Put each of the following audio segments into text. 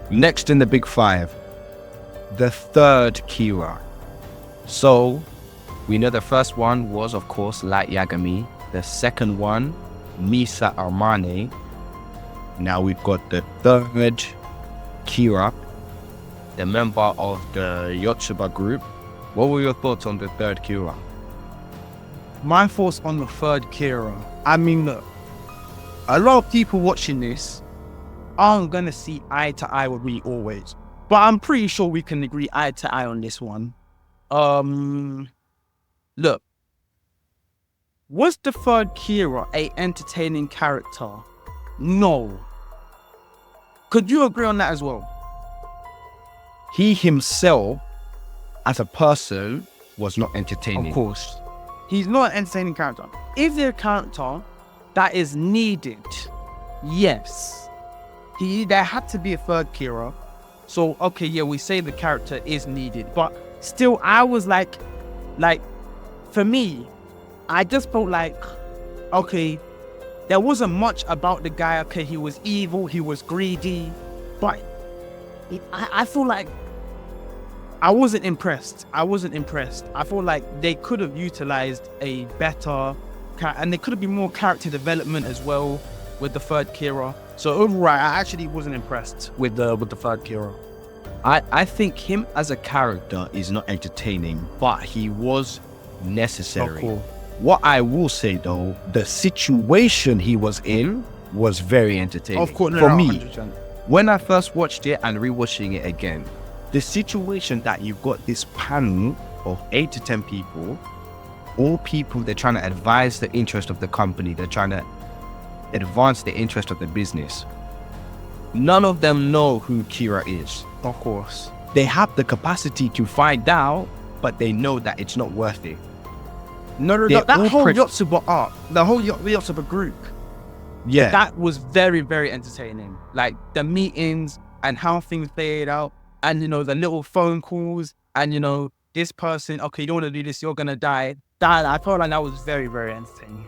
Next in the big five, the third Kira. So we know the first one was, of course, Light Yagami. The second one, Misa Armane. Now we've got the third Kira, the member of the Yotsuba group. What were your thoughts on the third Kira? My thoughts on the third Kira. I mean, look, a lot of people watching this aren't going to see eye to eye with me always. But I'm pretty sure we can agree eye to eye on this one. Look, was the third Kira a entertaining character? No. Could you agree on that as well? He himself, as a person, was not entertaining. Of course. He's not an entertaining character. Is there a character that is needed? Yes. There had to be a third Kira. So, okay, yeah, we say the character is needed. But still, I was like, for me, I just felt like, okay, there wasn't much about the guy. Okay, he was evil, he was greedy. But I feel like I wasn't impressed. I feel like they could have utilized a better, and there could have been more character development as well with the third Kira. So overall, I actually wasn't impressed with the third Kira. I think him as a character is not entertaining, but he was necessary. Oh, cool. What I will say though, the situation he was in was very entertaining. Of course, for me, 100%. When I first watched it and rewatching it again, the situation that you've got this panel of 8 to 10 people, all people, they're trying to advise the interest of the company, they're trying to advance the interest of the business. None of them know who Kira is. Of course. They have the capacity to find out, but they know that it's not worth it. No, that whole Yotsuba arc, the whole Yotsuba group, yeah, that was very, very entertaining. Like the meetings and how things played out, and the little phone calls, and this person, okay, you don't want to do this, you're gonna die. That I felt like that was very, very entertaining.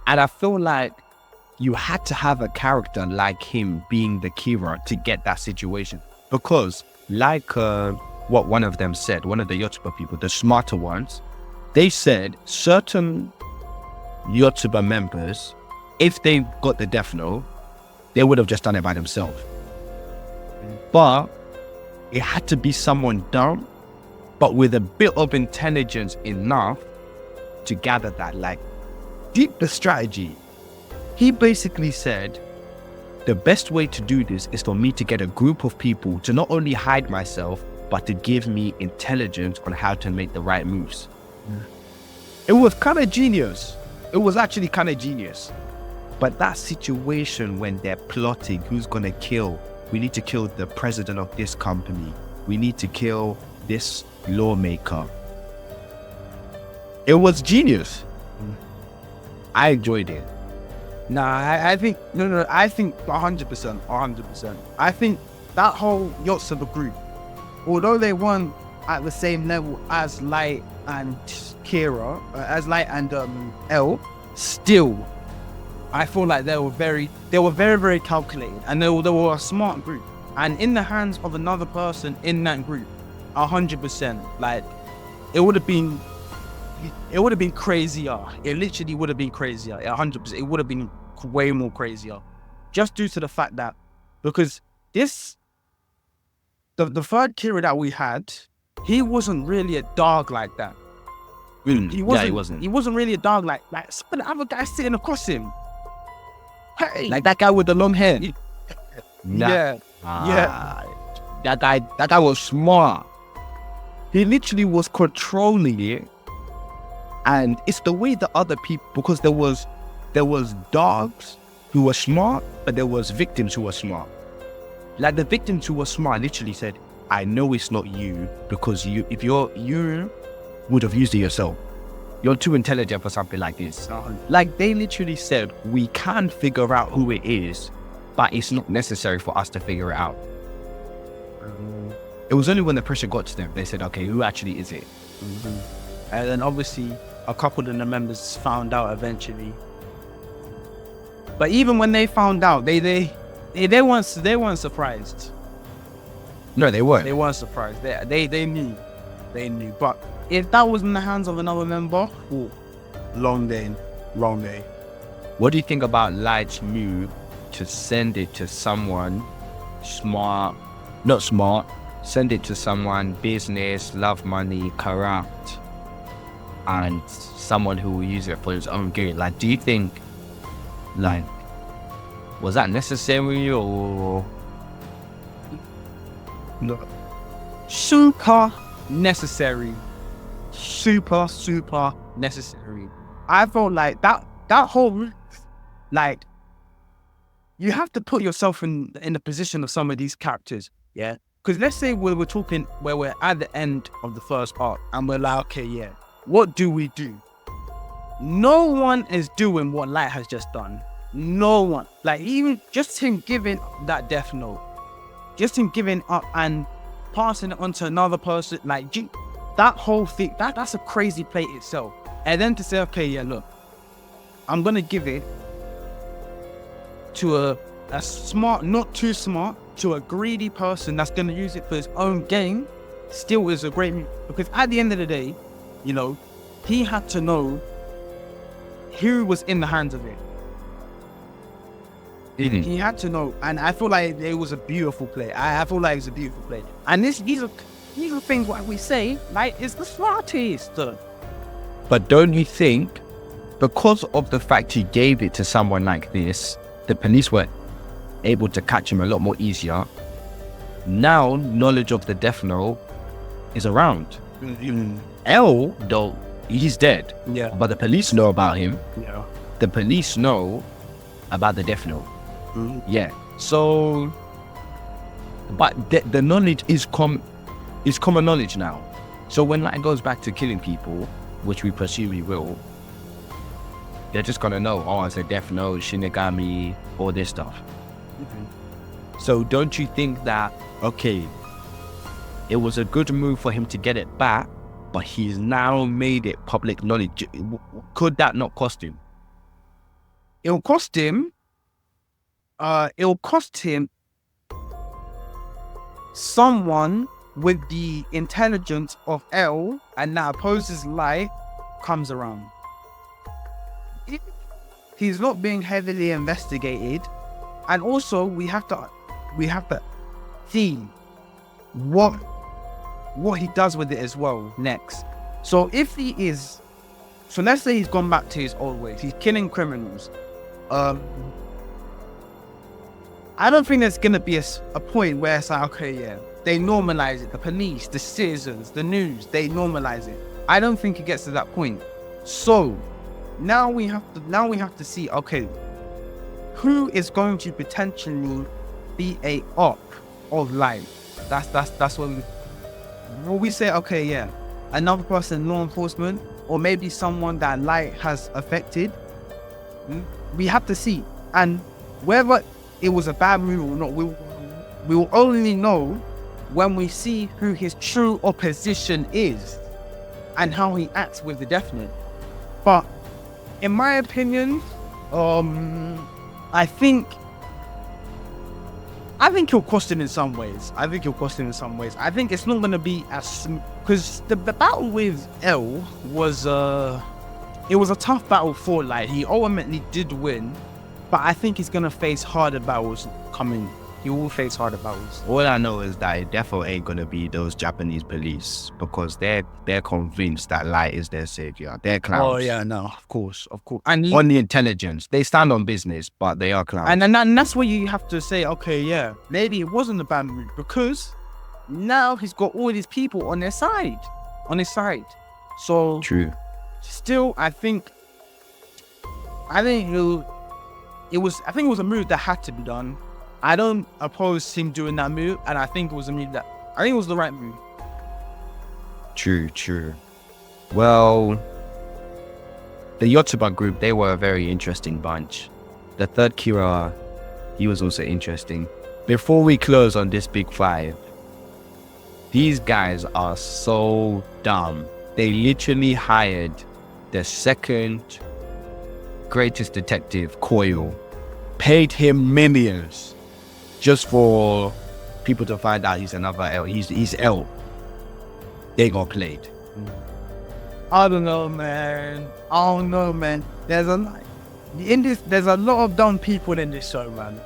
And I feel like you had to have a character like him being the Kira to get that situation. Because like what one of them said, one of the Yotsuba people, the smarter ones, they said certain Yotsuba members, if they got the death note, they would have just done it by themselves. But it had to be someone dumb, but with a bit of intelligence enough to gather that, like, deep the strategy. He basically said, the best way to do this is for me to get a group of people to not only hide myself, but to give me intelligence on how to make the right moves. Yeah. It was kind of genius. It was actually kind of genius. But that situation when they're plotting who's going to kill, we need to kill the president of this company, we need to kill this lawmaker. It was genius. I enjoyed it. I think 100%. I think that whole Yotsuba group, although they weren't at the same level as Light and Kira, as Light and L, still, I feel like they were very, very calculated, and they were a smart group. And in the hands of another person in that group, 100%, like it would have been crazier. It literally would have been crazier. 100%. It would have been way more crazier, just due to the fact that because the third Kira that we had, he wasn't really a dog like that. He wasn't. He wasn't really a dog like some of the other guys sitting across him. Hey, like that guy with the long hair. Yeah. That guy was smart. He literally was controlling it. And it's the way the other people, because there was dogs who were smart, but there was victims who were smart. Like the victims who were smart literally said, I know it's not you, because you would have used it yourself. You're too intelligent for something like this. Like they literally said, we can figure out who it is, but it's not necessary for us to figure it out. It was only when the pressure got to them, they said, okay, who actually is it? Mm-hmm. And then obviously a couple of the members found out eventually. But even when they found out, they They weren't surprised. No, they weren't. They weren't surprised. They knew. They knew. But if that was in the hands of another member, ooh, long day. What do you think about Light's move to send it to someone not smart, send it to someone business, love money, corrupt, and someone who will use it for his own gain? Like, do you think, like, was that necessary or? No. Super necessary. Super necessary. I felt like that whole, like, you have to put yourself in the position of some of these characters, yeah? Because let's say we're talking where we're at the end of the first arc and we're like, okay, yeah, what do we do? No one is doing what Light has just done. No one. Like, even just him giving that death note, just him giving up and passing it on to another person, like, that whole thing, that's a crazy play itself. And then to say, okay, yeah, look, I'm going to give it to a smart, not too smart, to a greedy person that's going to use it for his own gain, still is a great move. Because at the end of the day, you know, he had to know who was in the hands of it. Mm-hmm. He had to know, and I feel like it was a beautiful play. I feel like it was a beautiful play. And these are things what we say, like, it's the smartest. But don't you think, because of the fact he gave it to someone like this, the police were able to catch him a lot more easier? Now, knowledge of the death note is around. Mm-hmm. L, though, he's dead. Yeah. But the police know about him. Yeah. The police know about the death note. Mm-hmm. Yeah. So, but the knowledge is common knowledge now. So when Light goes back to killing people, which we presume he will, they're just gonna know, oh, it's a death note, Shinigami, all this stuff. Mm-hmm. So don't you think that, okay, it was a good move for him to get it back, but he's now made it public knowledge? Could that not cost him? It'll cost him someone with the intelligence of L, and that opposes Light, comes around. If he's not being heavily investigated, and also we have to see what he does with it as well next. So if he is, so let's say he's gone back to his old ways, he's killing criminals. I don't think there's gonna be a point where it's like, okay, yeah, they normalize it. The police, the citizens, the news, they normalize it. I don't think it gets to that point. So now we have to see, okay, who is going to potentially be a op of Light? That's what we say, okay, yeah, another person in law enforcement, or maybe someone that Light has affected. We have to see, and whether it was a bad move or not, we will only know when we see who his true opposition is and how he acts with the death note. But in my opinion, I think he'll cost him in some ways. I think it's not going to be as, because the battle with L was it was a tough battle for Light. He ultimately did win, but I think he's going to face harder battles coming. He will face harder battles. All I know is that it definitely ain't gonna be those Japanese police, because they're convinced that Light is their savior. They're clowns. Oh yeah, no, of course. And on the intelligence, they stand on business, but they are clowns. And that's where you have to say, okay, yeah, maybe it wasn't a bad move, because now he's got all these people on his side. So true. Still, I think it was a move that had to be done. I don't oppose him doing that move, and I think it was the right move. True. Well, the Yotsuba group, they were a very interesting bunch. The third Kira, he was also interesting. Before we close on this big five, these guys are so dumb. They literally hired the second greatest detective, Coil, paid him millions just for people to find out he's another L. He's L. They got played. I don't know, man. There's a lot of dumb people in this show, man.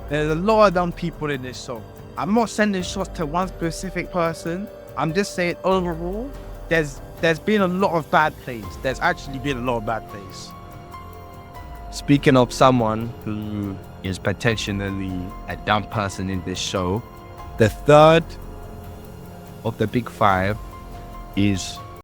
There's a lot of dumb people in this show. I'm not sending shots to one specific person. I'm just saying overall, there's been a lot of bad plays. There's actually been a lot of bad plays. Speaking of someone who is potentially a dumb person in this show, the third of the big five is